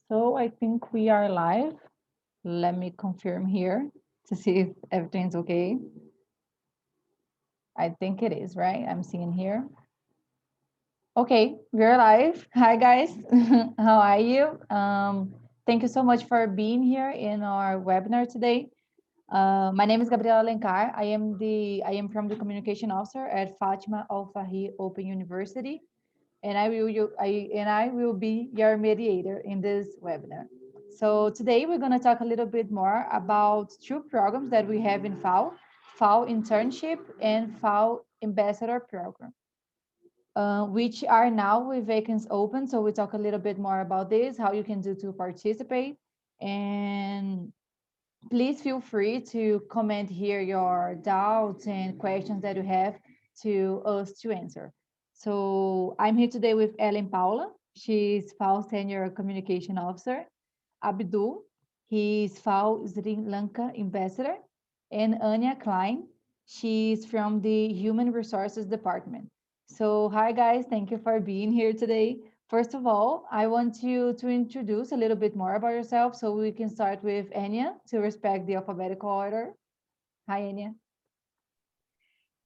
So I think we are live. Let me confirm here to see if everything's okay. I think it is, right? I'm seeing here. Okay, we're live. Hi guys, how are you? Thank you so much for being here in our webinar today. My name is Gabriela Alencar. I am from the communication officer at Fatima Al-Fihri Open University, and I will be your mediator in this webinar. So today we're going to talk a little bit more about two programs that we have in FAO, FAO Internship and FAO Ambassador Program, which are now with vacancies open. So we talk a little bit more about this, how you can do to participate, and please feel free to comment here your doubts and questions that you have to us to answer. So I'm here today with Ellen Paula. She's FAO Senior Communication Officer. Abdul, he's FAO Sri Lanka Ambassador. And Anya Klein, she's from the Human Resources Department. So hi guys, thank you for being here today. First of all, I want you to introduce a little bit more about yourself so we can start with Anya to respect the alphabetical order. Hi, Anya.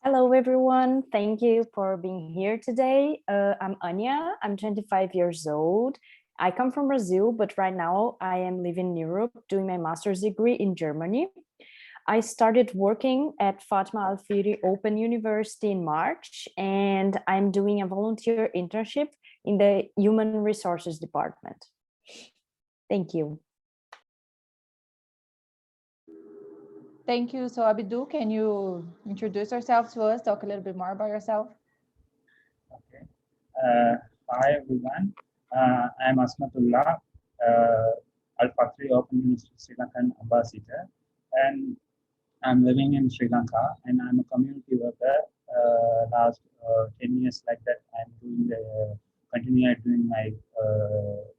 Hello, everyone. Thank you for being here today. I'm Anya. I'm 25 years old. I come from Brazil, but right now I am living in Europe doing my master's degree in Germany. I started working at Fatima Al-Fihri Open University in March, and I'm doing a volunteer internship in the Human Resources Department. Thank you. Thank you. So Abdul, can you introduce yourself to us, talk a little bit more about yourself? Okay. Hi, everyone. I'm Asmatullah, Al-Fihri Open University Sri Lankan Ambassador, and I'm living in Sri Lanka, and I'm a community worker. Last 10 years like that, I'm continue doing my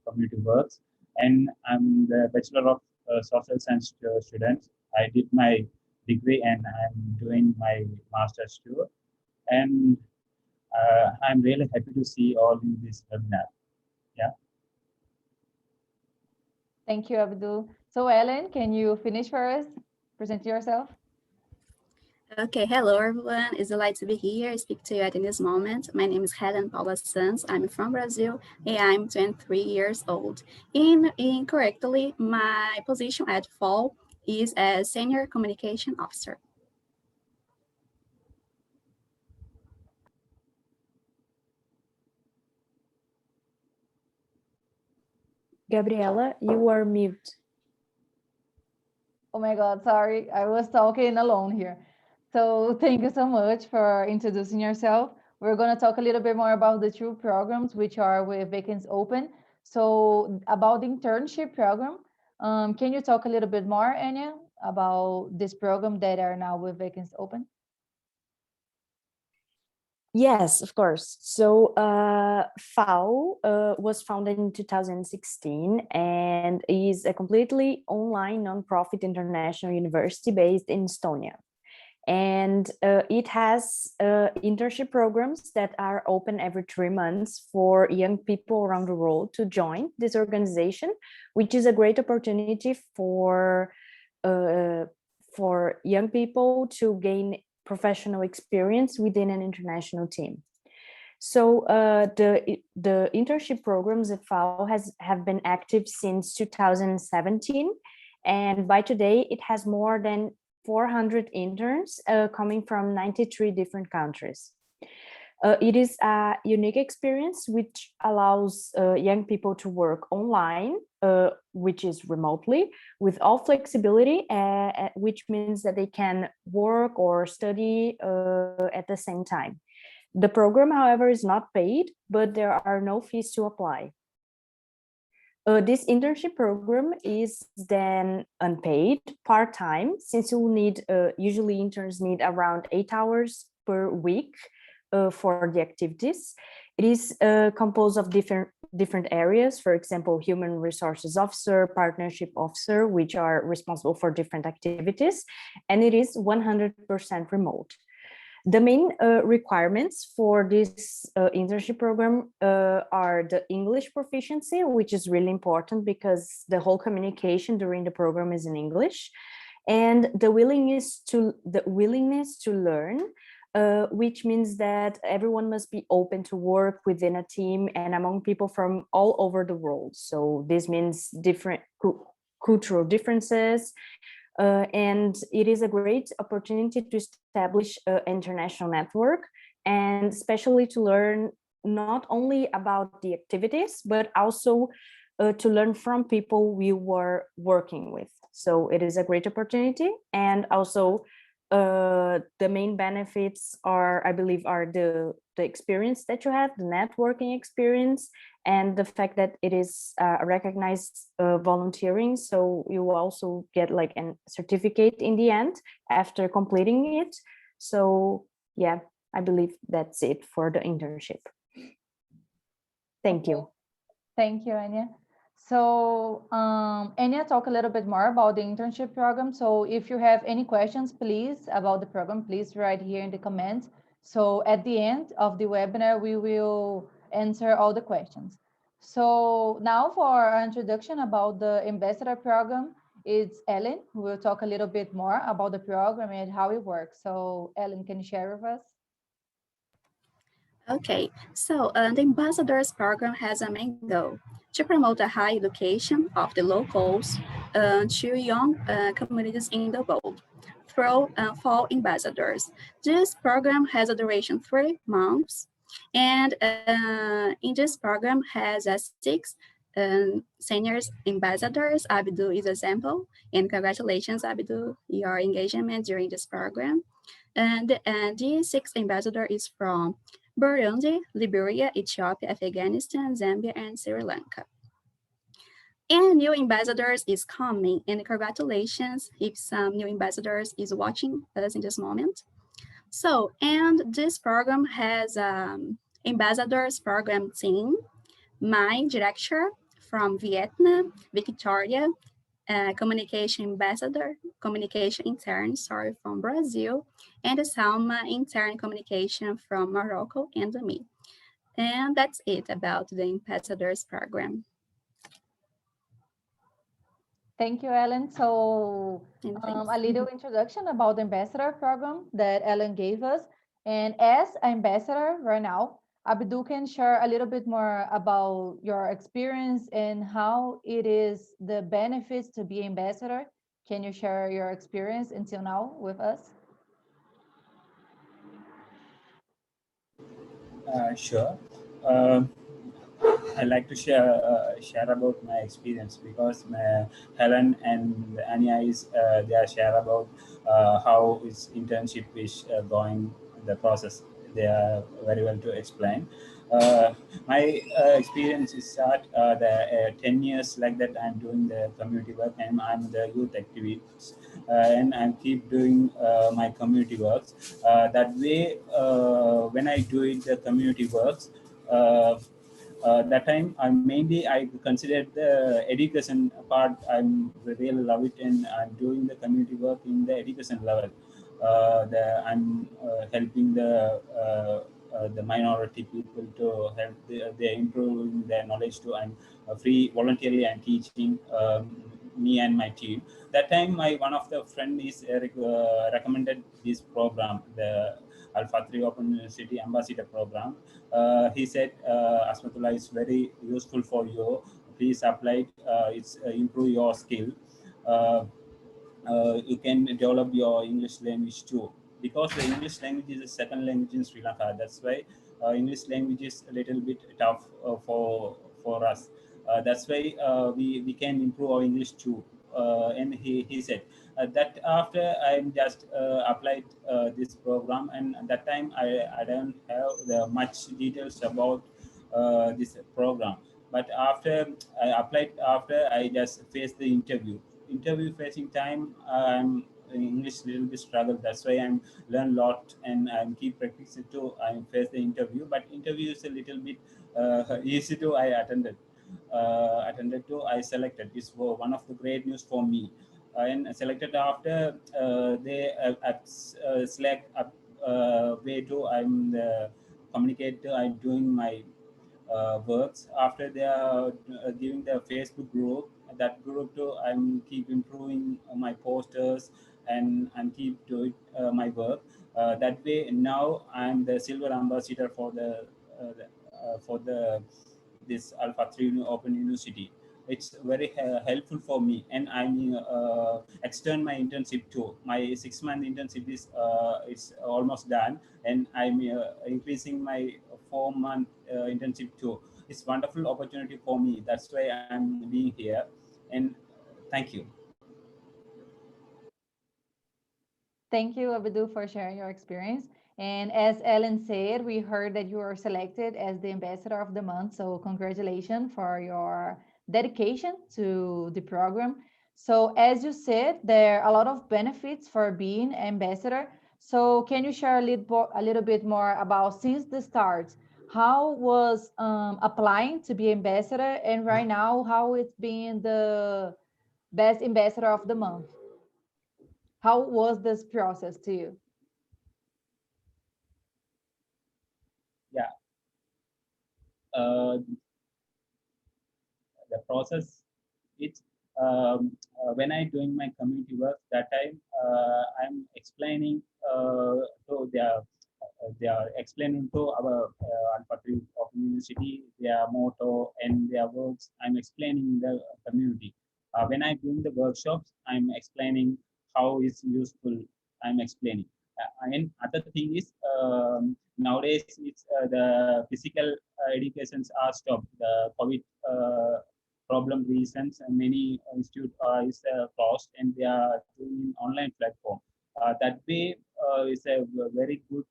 community works, and I'm the Bachelor of Social Science student. I did my degree, and I'm doing my master's too, and I'm really happy to see all in this webinar. Yeah. Thank you, Abdul. So Ellen, can you finish for us? Present yourself. Okay, hello everyone. It's a delight to be here. I speak to you at this moment. My name is Helen Paula Sanz. I'm from Brazil and I'm 23 years old. Incorrectly, my position at FAO is as Senior Communication Officer. Gabriela, you are mute. Oh my God, sorry. I was talking alone here. So thank you so much for introducing yourself. We're going to talk a little bit more about the two programs which are with vacancies open. So about the internship program, can you talk a little bit more, Anya, about this program that are now with vacancies open? Yes, of course. So FAO was founded in 2016 and is a completely online nonprofit international university based in Estonia. And it has internship programs that are open every 3 months for young people around the world to join this organization, which is a great opportunity for young people to gain professional experience within an international team. So the internship programs at FAO have been active since 2017, and by today it has more than 400 interns coming from 93 different countries. It is a unique experience which allows young people to work online, which is remotely, with all flexibility, which means that they can work or study at the same time. The program, however, is not paid, but there are no fees to apply. This internship program is then unpaid, part-time, since you will need, usually interns need around 8 hours per week for the activities. It is composed of different areas, for example, human resources officer, partnership officer, which are responsible for different activities, and it is 100% remote. The main requirements for this internship program are the English proficiency, which is really important because the whole communication during the program is in English, and the willingness to learn, which means that everyone must be open to work within a team and among people from all over the world. So this means different cultural differences, and it is a great opportunity to establish an international network, and especially to learn not only about the activities, but also to learn from people we were working with. So it is a great opportunity. And also the main benefits are, I believe, are the experience that you have, the networking experience, and the fact that it is recognized volunteering. So you will also get like a certificate in the end after completing it. So yeah, I believe that's it for the internship. Thank you. Thank you, Anya. So Anya, talk a little bit more about the internship program. So if you have any questions, please, about the program, please write here in the comments. So at the end of the webinar, we will answer all the questions. So now for our introduction about the ambassador program, it's Ellen who will talk a little bit more about the program and how it works. So Ellen, can you share with us? Okay, so the Ambassadors Program has a main goal to promote the high education of the locals to young communities in the world through fall ambassadors. This program has a duration 3 months, and in this program has 6 seniors ambassadors. Abdu is example, and congratulations, Abdu, your engagement during this program. And the 6th ambassador is from Burundi, Liberia, Ethiopia, Afghanistan, Zambia, and Sri Lanka. And new ambassadors is coming, and congratulations if some new ambassadors is watching us in this moment. So, and this program has ambassadors program team, my director from Vietnam, Victoria, communication ambassador, communication intern, sorry, from Brazil, and Salma, intern communication from Morocco, and me. And that's it about the ambassadors program. Thank you, Ellen. So a little introduction about the ambassador program that Ellen gave us. And as ambassador right now, Abdul can share a little bit more about your experience and how it is the benefits to be ambassador. Can you share your experience until now with us? Sure. I like to share about my experience because Helen and Anya is they share about how its internship is going, the process. They are very well to explain. My experience is that the 10 years like that I'm doing the community work, and I'm the youth activities, and I keep doing my community works. That way, when I do it, the community works. That time I considered the education part. I'm really love it, and I'm doing the community work in the education level. I'm helping the minority people to help they improving their knowledge too. I'm free voluntarily and teaching me and my team. That time my one of the friend is recommended this program, the Al-Fihri Open University Ambassador Program. He said, Asmatullah is very useful for you. Please apply it. It's improve your skill. You can develop your English language too. Because the English language is a second language in Sri Lanka. That's why English language is a little bit tough for us. That's why we can improve our English too. And he said that after I just applied this program, and at that time I don't have the much details about this program. But after I applied, after I just faced the interview facing time, I'm English little bit struggle. That's why I'm learn a lot, and I'm keep practicing to I face the interview. But interview is a little bit easy to I attended to. I selected. This was one of the great news for me. And selected after they select way to I'm the communicator. I'm doing my works after they are giving the Facebook group. That group too, I'm keep improving my posters and keep doing my work. That way now I'm the silver ambassador for the this Al-Fihri Open University. It's very helpful for me, and I'm extend my internship too. My 6 month internship is it's almost done, and I'm increasing my 4 month internship too. It's wonderful opportunity for me. That's why I'm being here, and thank you. Thank you, Abdul, for sharing your experience. And as Ellen said, we heard that you were selected as the ambassador of the month. So congratulations for your dedication to the program. So as you said, there are a lot of benefits for being ambassador. So can you share a little bit more about since the start, how was applying to be ambassador, and right now how it's being the best ambassador of the month? How was this process to you? Yeah, the process. It's when I doing my community work that time I'm explaining to they are explaining to our Al-Fihri of University their motto and their works. I'm explaining the community. When I'm doing the workshops, I'm explaining how it's useful. I'm explaining. And other thing is nowadays it's the physical educations are stopped. The COVID problem reasons, many institute is closed and they are doing online platform. That way is a very good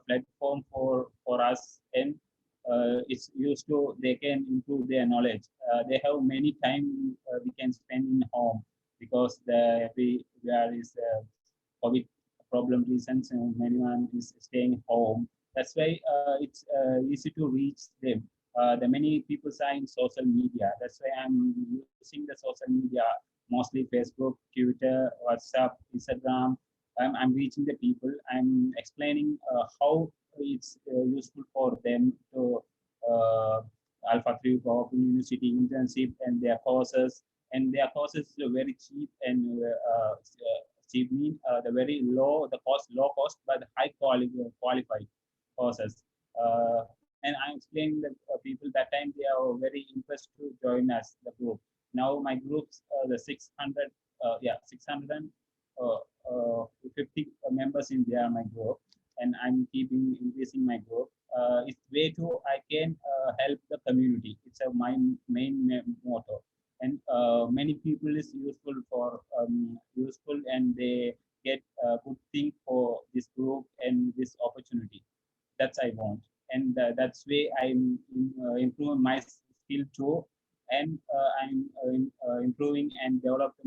platform for us, and it's used to they can improve their knowledge. They have many time we can spend in home because there is COVID problem reasons and many one is staying home. That's why it's easy to reach them. The many people are in social media. That's why I'm using the social media, mostly Facebook, Twitter, WhatsApp, Instagram. I'm reaching the people. I'm explaining how it's useful for them to Al-Fihri Open University internship and their courses. And their courses are very cheap and cheap mean the very low, the cost, low cost, but high quality qualified courses. And I'm explaining that people that time they are very impressed to join us the group. Now my groups the 600 650 members in there my group, and I'm keeping increasing my group. It's way to I can help the community. It's a my main motto, and many people is useful for useful and they get a good thing for this group and this opportunity. That's I want, and that's way I'm improving my skill too, and I'm improving and developed.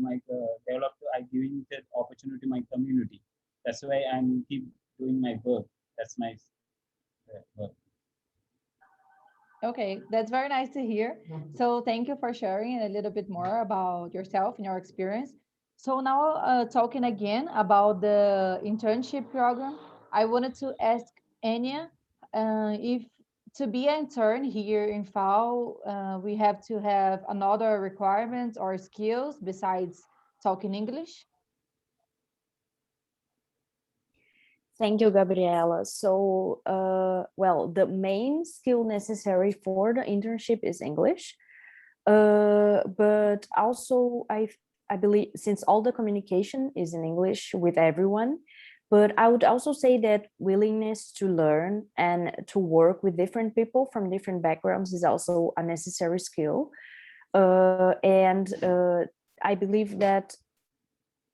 I giving that opportunity to my community. That's why I'm keep doing my work. That's my work. Okay, that's very nice to hear. So thank you for sharing a little bit more about yourself and your experience. So now talking again about the internship program, I wanted to ask Anya if to be an intern here in FAO, we have to have another requirement or skills besides talking English. Thank you, Gabriela. So, well, the main skill necessary for the internship is English. But also, I believe since all the communication is in English with everyone, but I would also say that willingness to learn and to work with different people from different backgrounds is also a necessary skill. And I believe that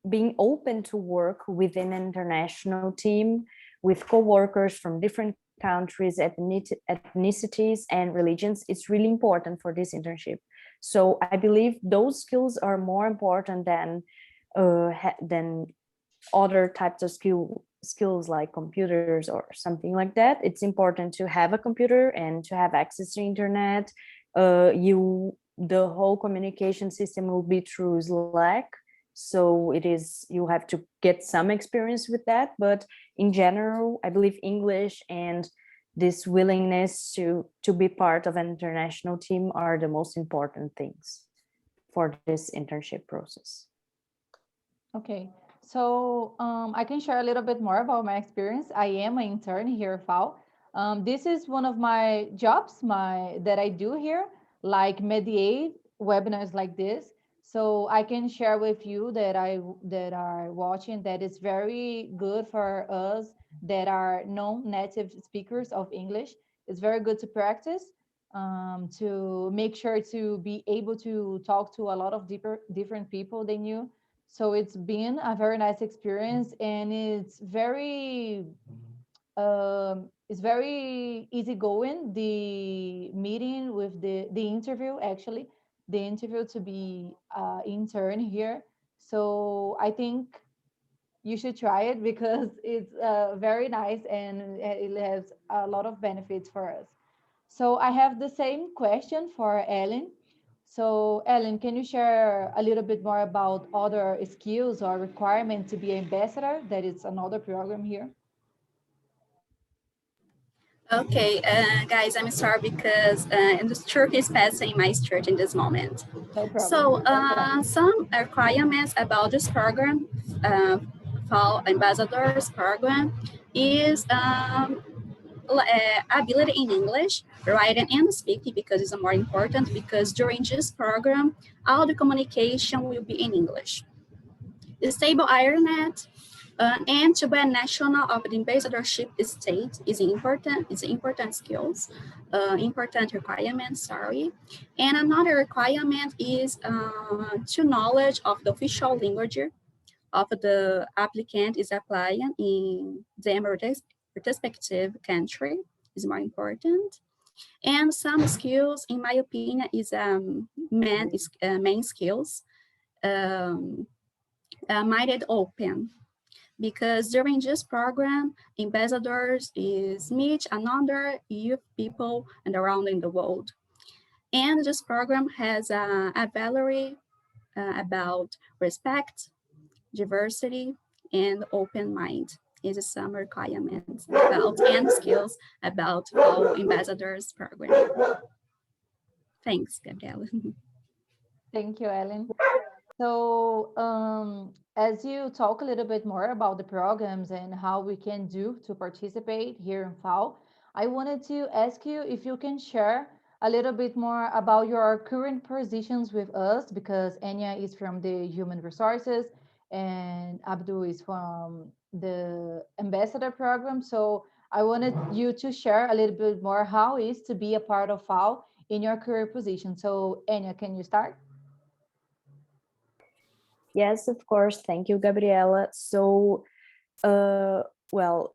being open to work within an international team with co-workers from different countries, ethnicities, and religions, it's really important for this internship. So I believe those skills are more important than other types of skills like computers or something like that. It's important to have a computer and to have access to internet. The whole communication system will be through Slack, So you have to get some experience with that. But in general, I believe English and this willingness to be part of an international team are the most important things for this internship process. Okay, so I can share a little bit more about my experience. I am an intern here at FAO. This is one of my jobs that I do here, like mediate webinars like this. So I can share with you that are watching that it's very good for us that are non-native speakers of English. It's very good to practice, to make sure to be able to talk to a lot of different people than you. So it's been a very nice experience, and it's very easygoing. The meeting with the interview, actually, the interview to be intern here. So I think you should try it because it's very nice and it has a lot of benefits for us. So I have the same question for Ellen. So Ellen, can you share a little bit more about other skills or requirements to be ambassador? That is another program here. Okay, guys, I'm sorry because the church is passing my church in this moment. No problem. So some requirements about this program, FAO Ambassadors Program, is ability in English, writing and speaking, because it's more important, because during this program, all the communication will be in English. The stable internet, and to be a national of the ambassadorship state is important skills, important requirements, sorry. And another requirement is to knowledge of the official language of the applicant is applying in the respective country is more important. And some skills, in my opinion, is main skills, minded open, because during this program, ambassadors is meet another youth people and around in the world. And this program has a value about respect, diversity, and open mind. Is some requirements about and skills about FAO Ambassadors Program. Thanks, Gabriela. Thank you, Ellen. So as you talk a little bit more about the programs and how we can do to participate here in FAO, I wanted to ask you if you can share a little bit more about your current positions with us, because Enya is from the Human Resources and Abdul is from the Ambassador Program. So I wanted you to share a little bit more how it is to be a part of FAO in your current position. So Enya, can you start? Yes, of course. Thank you, Gabriela. So, well,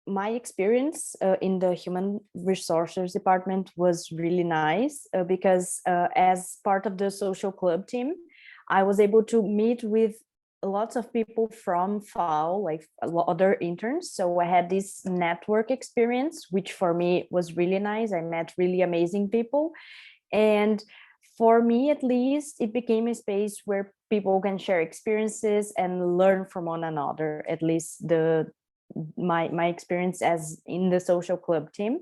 my experience in the Human Resources Department was really nice because as part of the social club team, I was able to meet with lots of people from FAO, like other interns. So I had this network experience, which for me was really nice. I met really amazing people. And for me, at least, it became a space where people can share experiences and learn from one another, at least my experience as in the social club team.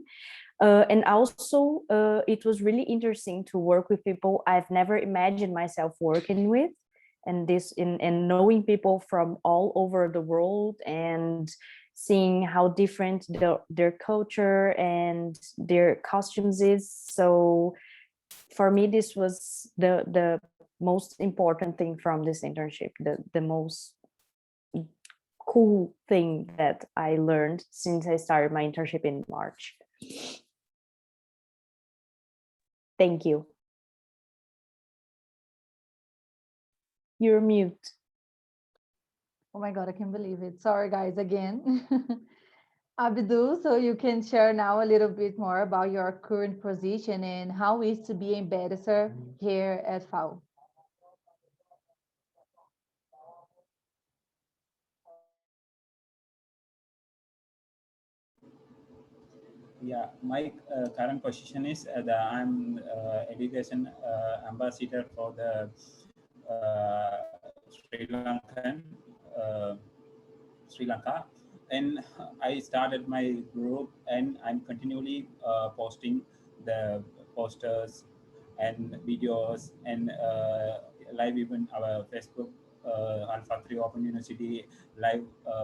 And also, it was really interesting to work with people I've never imagined myself working with, and knowing people from all over the world and seeing how different their culture and their costumes is. So for me, this was the most important thing from this internship, the most cool thing that I learned since I started my internship in March. Thank you. You're mute. Oh my God, I can't believe it. Sorry, guys, again. Abdul, so you can share now a little bit more about your current position and how it is to be ambassador here at FAO. Yeah, my current position is that I'm education ambassador for the Sri Lankan, Sri Lanka, and I started my group, and I'm continually posting the posters and videos and live event our Facebook Al-Fihri Open University live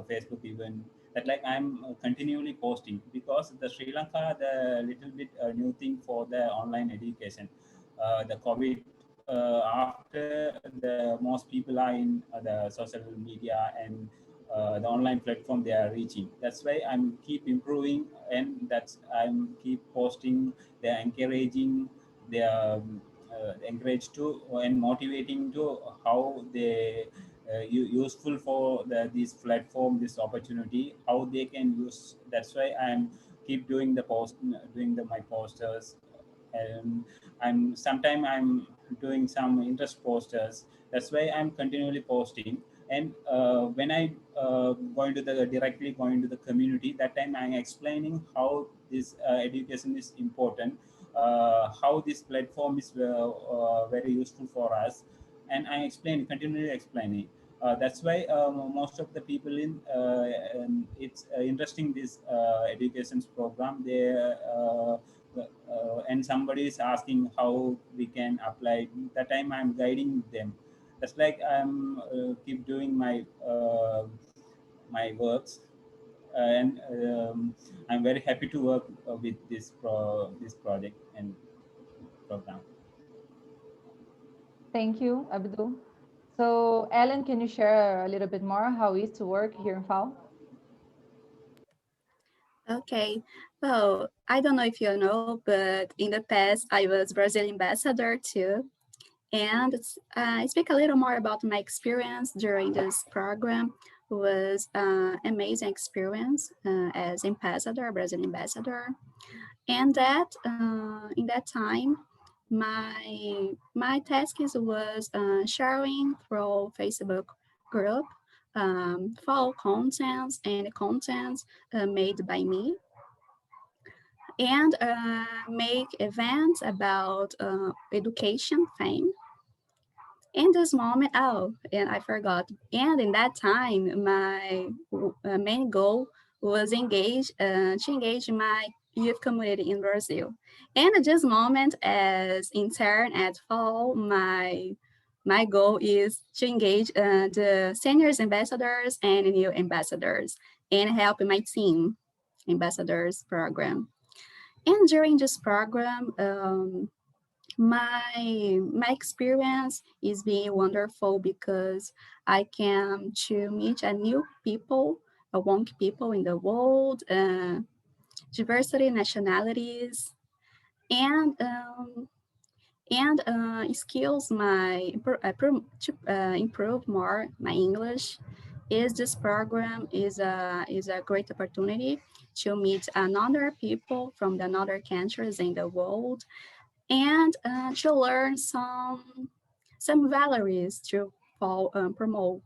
Facebook event that like I'm continually posting because the Sri Lanka the little bit new thing for the online education. The COVID after the most people are in the social media and the online platform they are reaching. That's why I'm keep improving, and that's I'm keep posting. They're encouraging. They're encouraged to and motivating to how they useful for this platform, this opportunity, how they can use. That's why I'm keep doing the post, doing my posters, and I'm doing some interest posters. That's why I'm continually posting. And when I going to the directly going to the community, that time I'm explaining how this education is important, how this platform is very useful for us, and I explain continually explaining. That's why most of the people in it's interesting this education program. They and somebody is asking how we can apply. That time I'm guiding them. That's like I'm keep doing my works, and I'm very happy to work with this project and program. Thank you, Abdul. So, Ellen, can you share a little bit more how it is to work here in FAO? Okay. Well, I don't know if you know, but in the past, I was Brazil ambassador too. And I speak a little more about my experience during this program. It was an amazing experience as ambassador, Brazil ambassador. And that in that time, my task was sharing through Facebook group fall contents and contents made by me, and make events about education theme. In this moment, oh, and I forgot. And in that time, my main goal was to engage my youth community in Brazil. And at this moment, as intern at FAO, my goal is to engage the seniors ambassadors and new ambassadors and help my team ambassadors program. And during this program, my experience is being wonderful because I can to meet a new people, a young people in the world, diversity nationalities, and skills to improve more my English. Is this program is a great opportunity to meet another people from the other countries in the world, and to learn some values to promote,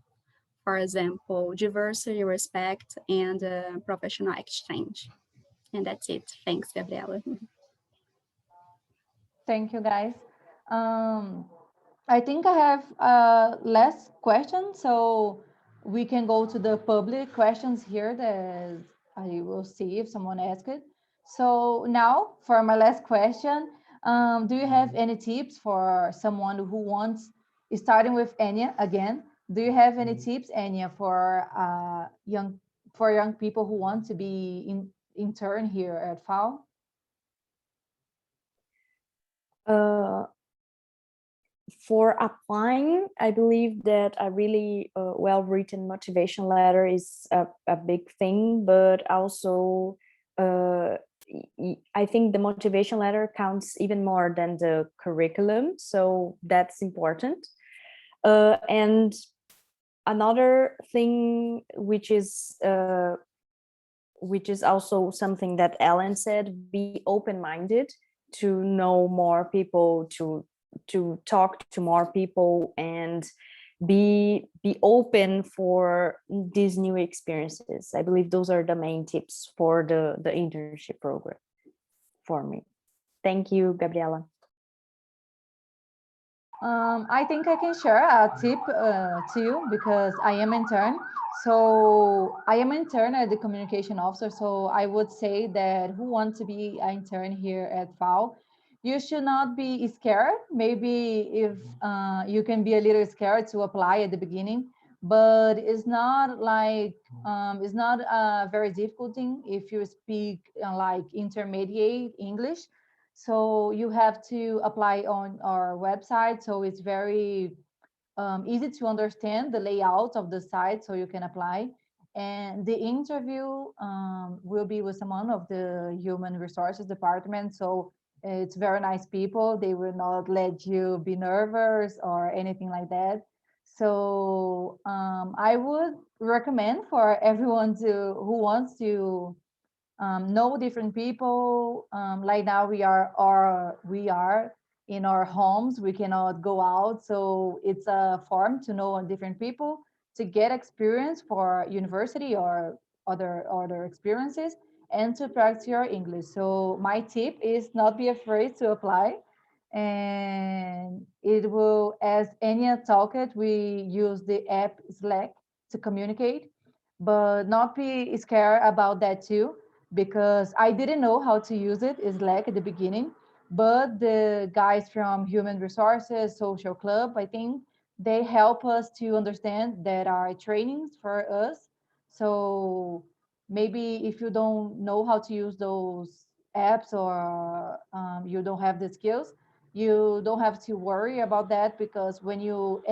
for example, diversity, respect, and professional exchange. And that's it. Thanks, Gabriela. Thank you, guys. I think I have last question, so we can go to the public questions here that I will see if someone asks it. So now for my last question, do you have any tips for someone who wants, starting with Anya again, do you have any tips, Anya, for young people who want to be intern here at FAO? For applying, I believe that a really well-written motivation letter is a big thing, but also I think the motivation letter counts even more than the curriculum, so that's important. And another thing, which is also something that Ellen said, be open-minded to know more people, to talk to more people, and be open for these new experiences. I believe those are the main tips for the internship program for me. Thank you, Gabriela. I think I can share a tip to you because I am intern. So I am intern at the communication officer. So I would say that who wants to be an intern here at FAO, you should not be scared. Maybe if you can be a little scared to apply at the beginning, but it's not like it's not a very difficult thing if you speak like intermediate English. So you have to apply on our website. So it's very easy to understand the layout of the site so you can apply. And the interview will be with someone of the human resources department. So it's very nice people. They will not let you be nervous or anything like that. So I would recommend for everyone to who wants to know different people. Like now we are in our homes. We cannot go out, so it's a form to know different people to get experience for university or other experiences and to practice your English. So my tip is not be afraid to apply, and it will as any talk it. We use the app Slack to communicate, but not be scared about that too because I didn't know how to use it, Slack at the beginning. But the guys from Human Resources, Social Club, I think they help us to understand that are trainings for us. So maybe if you don't know how to use those apps or you don't have the skills, you don't have to worry about that because when you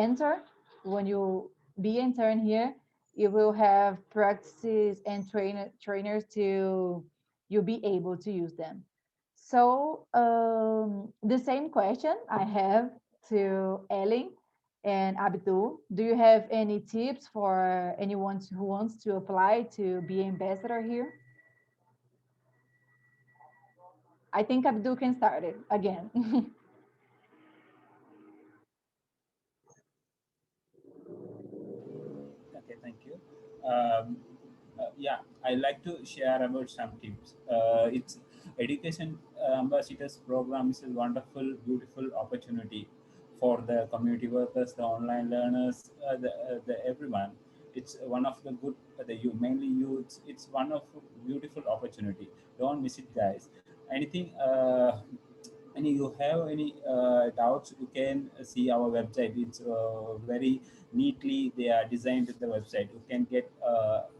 be intern here, you will have practices and trainers to you'll be able to use them. So the same question I have to Ellie and Abdul. Do you have any tips for anyone who wants to apply to be ambassador here? I think Abdul can start it again. Okay, thank you. Yeah, I like to share about some tips. It's education ambassadors program is a wonderful, beautiful opportunity for the community workers, the online learners, the everyone. It's one of the good, the you mainly youths. It's one of beautiful opportunity. Don't miss it, guys. Anything any you have any doubts, you can see our website. It's very neatly they are designed with the website. You can get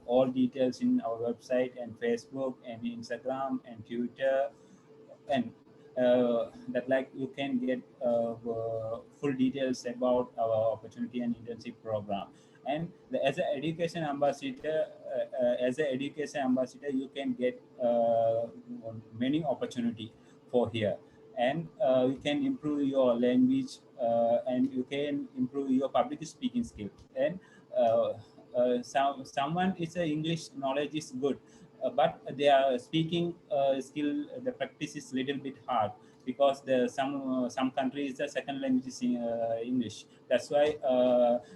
all details in our website and Facebook and Instagram and Twitter, and that like you can get full details about our opportunity and internship program. And as an education ambassador, you can get many opportunity for here. And you can improve your language, and you can improve your public speaking skill. And uh, someone is a English knowledge is good, but their speaking skill, the practice is little bit hard because some countries the second language is English. That's why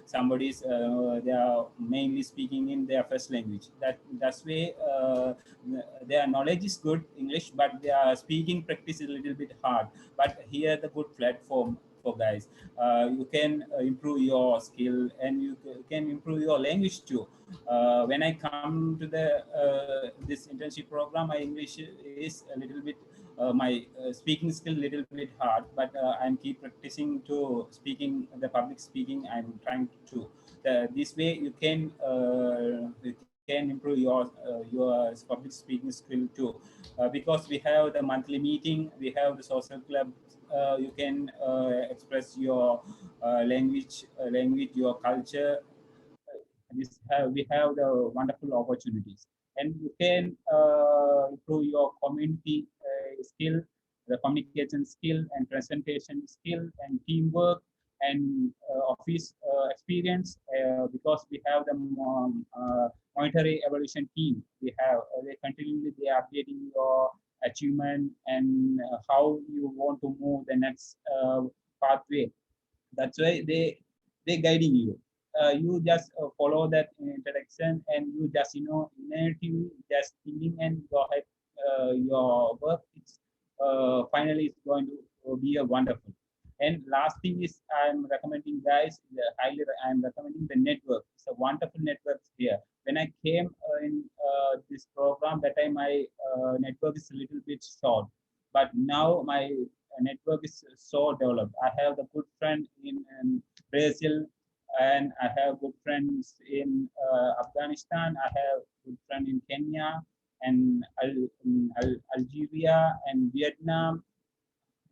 somebody's they are mainly speaking in their first language. That's way their knowledge is good English, but their speaking practice is a little bit hard. But here the good platform for guys. You can improve your skill, and you can improve your language too. When I come to the this internship program, my English is a little bit my speaking skill little bit hard, but I'm keep practicing to speaking the public speaking. I'm trying to this way you can improve your public speaking skill too, because we have the monthly meeting, we have the social club. You can express your language, your culture. We have the wonderful opportunities, and you can improve your community skill, the communication skill and presentation skill and teamwork and office experience, because we have the monetary evaluation team. We have they continually they are updating your achievement and how you want to move the next pathway. That's why they guiding you. You just follow that introduction, and you just natively just thinking and go ahead your work. It's finally it's going to be a wonderful. And last thing is I'm recommending guys, I'm recommending the network. It's a wonderful network here. When I came in this program, that time my network is a little bit short, but now my network is so developed. I have the good friend in Brazil, and I have good friends in Afghanistan. I have good friend in Kenya and Algeria and Vietnam.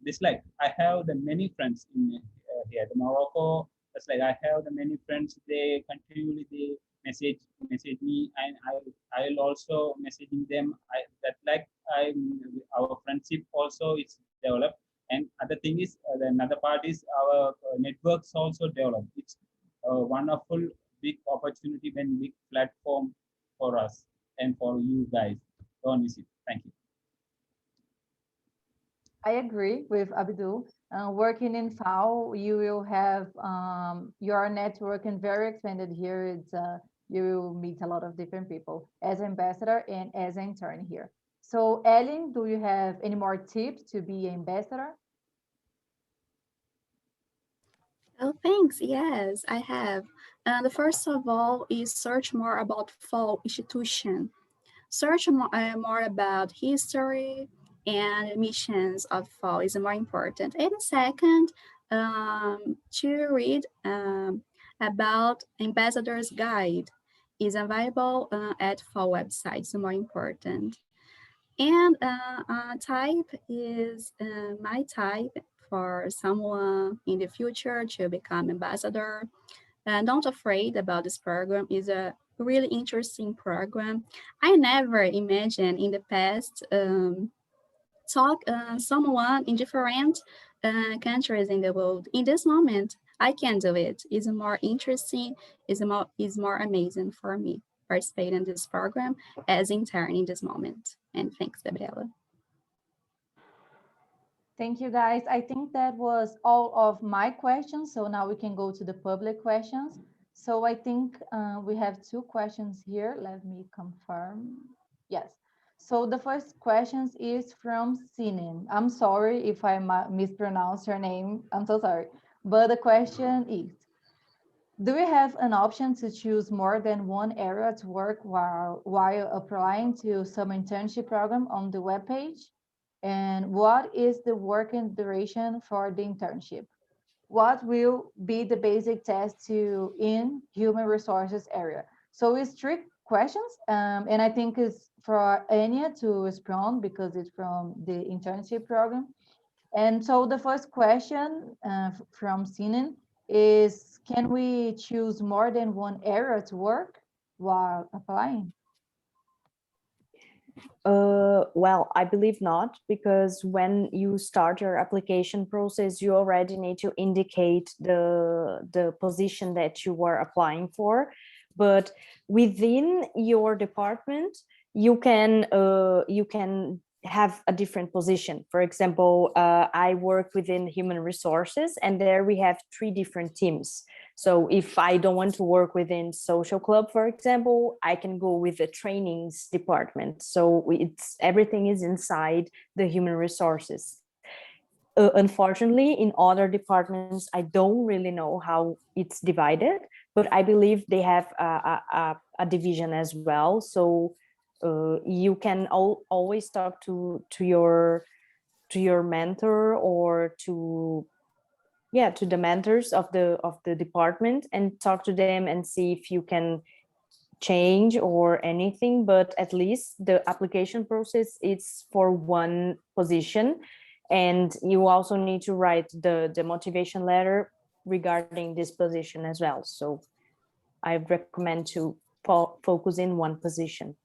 This like I have the many friends in here, the Morocco. That's like I have the many friends. They continually they message me, and I'll also messaging them. I that like I our friendship also is developed. And other thing is the another part is our networks also developed. It's a wonderful big opportunity and big platform for us and for you guys. Don't miss it. Thank you. I agree with Abdul. Working in FAO, you will have your network and very expanded here. It's you will meet a lot of different people as ambassador and as intern here. So, Ellen, do you have any more tips to be ambassador? Oh, thanks. Yes, I have. The first of all is search more about FAO institution. Search more about history and missions of FAO is more important. And second, to read about Ambassador's Guide is available at FAO website. It's more important. And type is my type for someone in the future to become ambassador. And don't afraid about this program. Is a really interesting program. I never imagined in the past talk someone in different countries in the world. In this moment, I can do it. It's more interesting. Is more amazing for me participate in this program as intern in this moment. And thanks, Gabriela. Thank you, guys. I think that was all of my questions. So now we can go to the public questions. So I think we have two questions here. Let me confirm. Yes. So the first question is from Sinin. I'm sorry if I mispronounce your name. I'm so sorry. But the question is, do we have an option to choose more than one area to work while applying to some internship program on the webpage? And what is the working duration for the internship? What will be the basic test to in human resources area? So it's strict questions, and I think it's for Anya to respond because it's from the internship program. And so the first question from Sinan is, can we choose more than one area to work while applying? Well, I believe not, because when you start your application process, you already need to indicate the position that you are applying for. But within your department, you can have a different position. For example, I work within human resources, and there we have 3 different teams. So if I don't want to work within social club, for example, I can go with the trainings department. So it's everything is inside the human resources. Unfortunately, in other departments, I don't really know how it's divided, but I believe they have a division as well. So you can always talk to your mentor or to the mentors of the department and talk to them and see if you can change or anything. But at least the application process is for one position, and you also need to write the motivation letter regarding this position as well. So I recommend to focus in one position.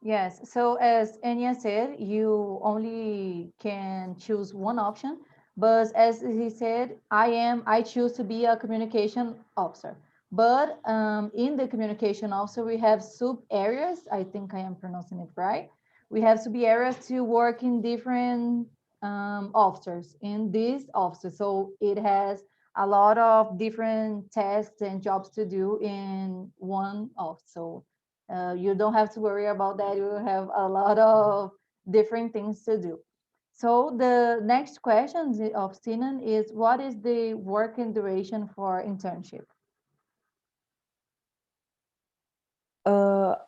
Yes, so as Enya said, you only can choose one option, but as he said, I choose to be a communication officer. But in the communication officer, we have sub areas. I think I am pronouncing it right. We have sub areas to work in different officers in this officer. So it has a lot of different tasks and jobs to do in one office. So you don't have to worry about that. You have a lot of different things to do. So the next question of Sinan is, what is the working duration for internship?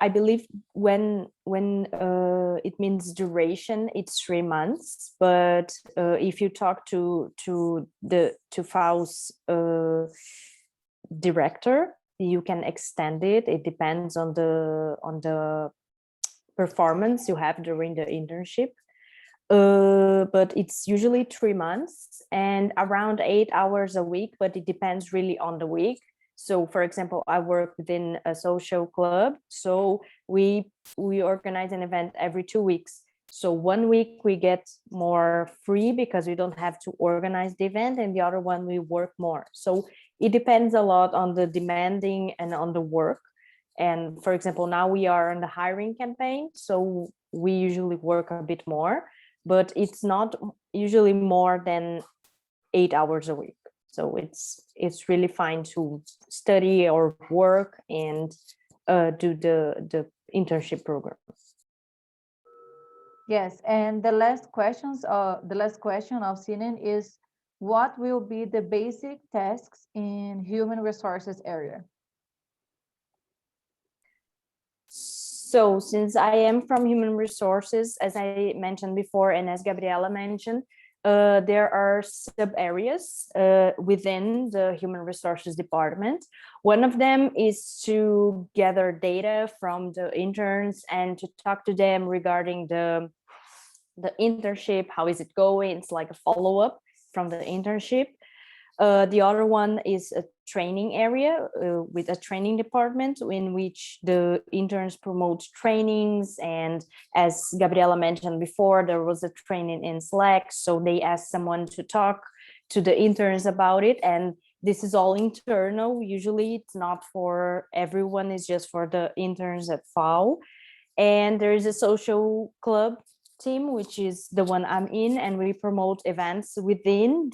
I believe when it means duration, it's 3 months. But if you talk to FAO's director, you can extend it. It depends on the performance you have during the internship. But it's usually 3 months and around 8 hours a week, but it depends really on the week. So for example, I work within a social club, so we organize an event every 2 weeks. So 1 week we get more free because we don't have to organize the event, and the other one we work more. So it depends a lot on the demanding and on the work. And for example, now we are on the hiring campaign, so we usually work a bit more, but it's not usually more than 8 hours a week. So it's really fine to study or work and do the internship program. Yes, and the last question of Sinan is, what will be the basic tasks in human resources area? So since I am from human resources, as I mentioned before, and as Gabriela mentioned, there are sub areas within the human resources department. One of them is to gather data from the interns and to talk to them regarding the internship. How is it going? It's like a follow-up from the internship. The other one is a training area with a training department in which the interns promote trainings. And as Gabriela mentioned before, there was a training in Slack. So they asked someone to talk to the interns about it. And this is all internal. Usually it's not for everyone, it's just for the interns at FAO. And there is a social club team, which is the one I'm in, and we promote events within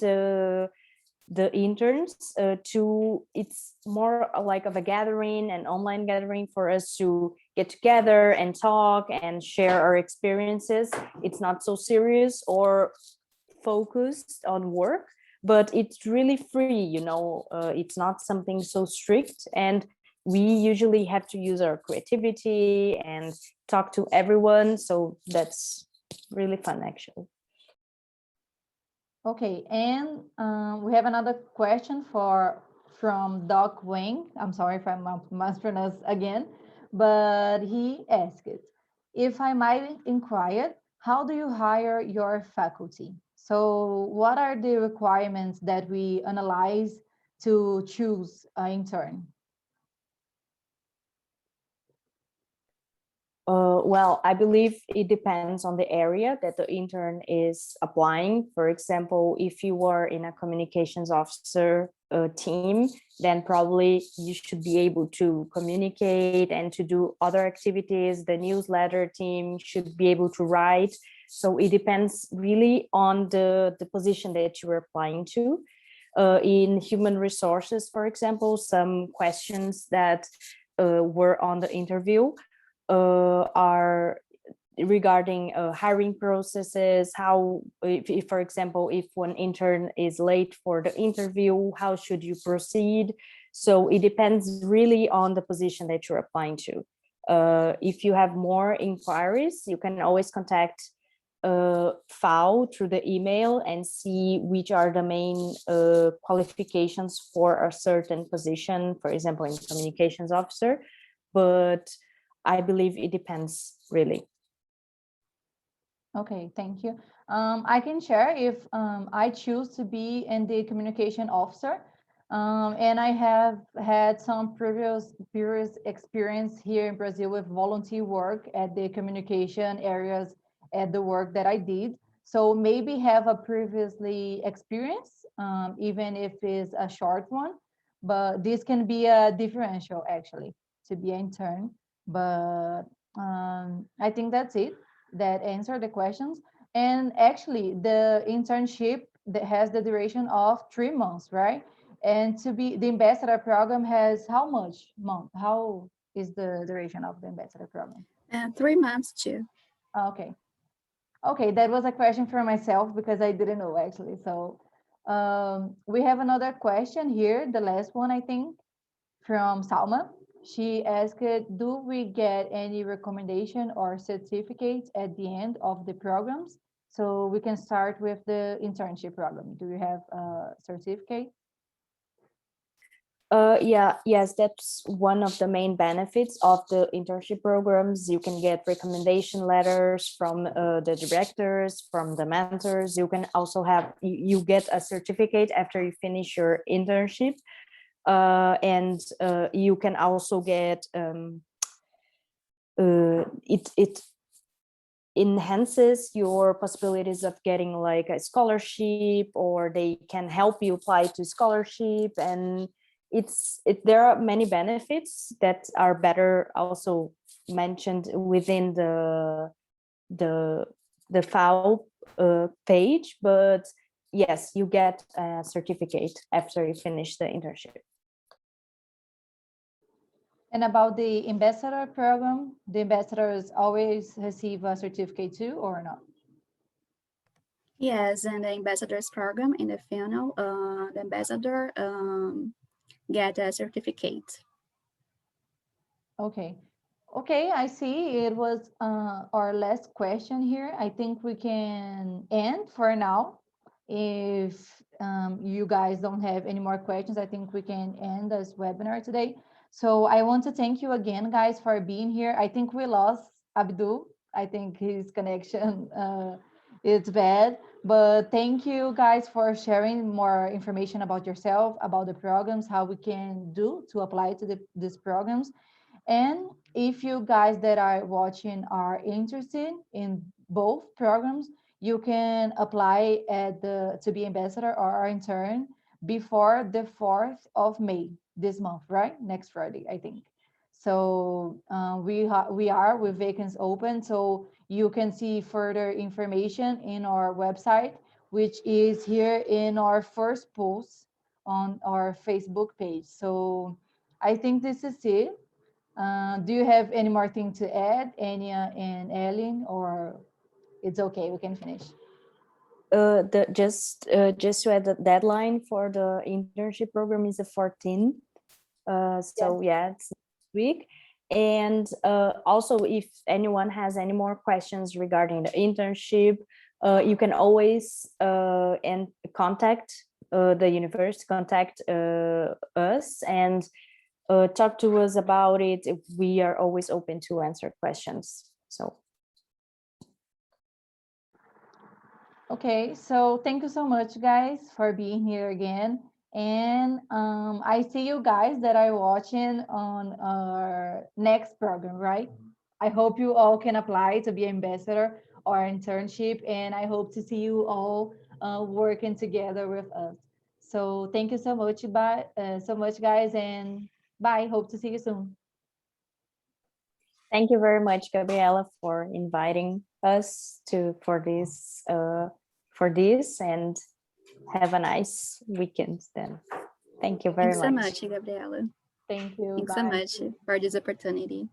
the interns it's more like of a gathering, an online gathering for us to get together and talk and share our experiences. It's not so serious or focused on work, but it's really free, it's not something so strict, and we usually have to use our creativity and talk to everyone, so that's really fun actually. Okay, and we have another question from Doc Wang. I'm sorry if I mispronounce again, but he asked, if I might inquire, how do you hire your faculty? So what are the requirements that we analyze to choose an intern? Well, I believe it depends on the area that the intern is applying. For example, if you are in a communications officer team, then probably you should be able to communicate and to do other activities. The newsletter team should be able to write. So it depends really on the position that you are applying to. In human resources, for example, some questions that were on the interview are regarding hiring processes, how, if, for example, if one intern is late for the interview, how should you proceed? So it depends really on the position that you're applying to. If you have more inquiries, you can always contact FAO through the email and see which are the main qualifications for a certain position, for example, in communications officer. But I believe it depends really. Okay, thank you. I can share if I choose to be in the communication officer, and I have had some previous experience here in Brazil with volunteer work at the communication areas at the work that I did. So maybe have a previously experience, even if it's a short one, but this can be a differential actually to be an intern. But I think that's it, that answer the questions. And actually the internship that has the duration of 3 months, right? And to be the ambassador program has how much month? How is the duration of the ambassador program? 3 months too. Okay. Okay, that was a question for myself because I didn't know actually. So we have another question here, the last one, I think, from Salma. She asked, do we get any recommendation or certificates at the end of the programs? So we can start with the internship program. Do you have a certificate? Yes, that's one of the main benefits of the internship programs. You can get recommendation letters from the directors, from the mentors. You can also have, you get a certificate after you finish your internship. And you can also get, it enhances your possibilities of getting like a scholarship, or they can help you apply to scholarship, and there are many benefits that are better also mentioned within the the FAO page. But yes, you get a certificate after you finish the internship. And about the ambassador program, the ambassadors always receive a certificate too, or not? Yes, and the ambassadors program in the final, the ambassador get a certificate. Okay. Okay, I see it was our last question here. I think we can end for now. If you guys don't have any more questions, I think we can end this webinar today. So I want to thank you again, guys, for being here. I think we lost Abdul. I think his connection is bad. But thank you guys for sharing more information about yourself, about the programs, how we can do to apply to these programs. And if you guys that are watching are interested in both programs, you can apply at to be ambassador or intern before the 4th of May this month, right? Next Friday, I think. So we are with vacancies open, so you can see further information in our website, which is here in our first post on our Facebook page. So I think this is it. Do you have any more thing to add, Anya and Ellen, or it's okay, we can finish? Just to add, the deadline for the internship program is the 14th. So yeah, it's next week. And also, if anyone has any more questions regarding the internship, you can always and contact the university, contact us, and talk to us about it. We are always open to answer questions. So. Okay, so thank you so much, guys, for being here again. And I see you guys that are watching on our next program, right? I hope you all can apply to be ambassador or internship, and I hope to see you all working together with us. So thank you so much, guys, and bye. Hope to see you soon. Thank you very much, Gabriela, for inviting us for this, and have a nice weekend then. Thank you very Thanks so much, Gabriela. Thank you. Thanks Bye. so much for this opportunity.